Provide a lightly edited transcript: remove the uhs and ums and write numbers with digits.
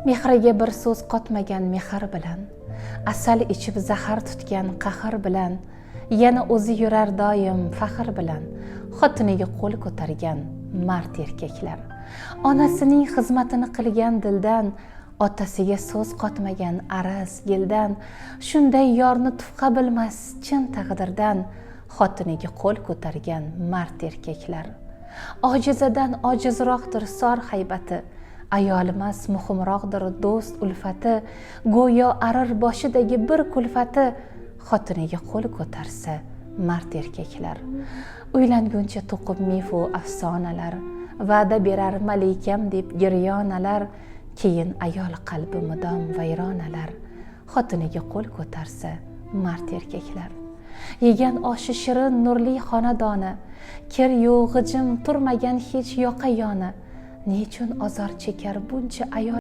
Mehriga bir so'z qotmagan mehr bilan, asal ichib zahar tutgan qahr bilan, yana o'zi yurar doim faxr bilan, xotiniga qo'l ko'targan mard erkaklar. Onasining xizmatini qilgan dildan, otasiga so'z qotmagan araz yildan, shunday yorni tufqa bilmas chin taqdirdan, xotiniga qo'l ko'targan mard erkaklar. Ojizadan ojizroqdir sor haybati, ayolmas muhimroqdir do'st ulfati, go'yo arir boshidagi bir kulfati, xotiniga qo'l ko'tarsa mard erkaklar. Uylanguncha to'qib mifu afsonalar, va'da berar malikam deb giryonalar, keyin ayol qalbi mudom vayronalar, xotiniga qo'l ko'tarsa mard erkaklar. Yegan oshi shirin nurli xonadoni, kir yo'q g'ijim turmagan hech yoqa yoni, nechun azor chekar buncha ayol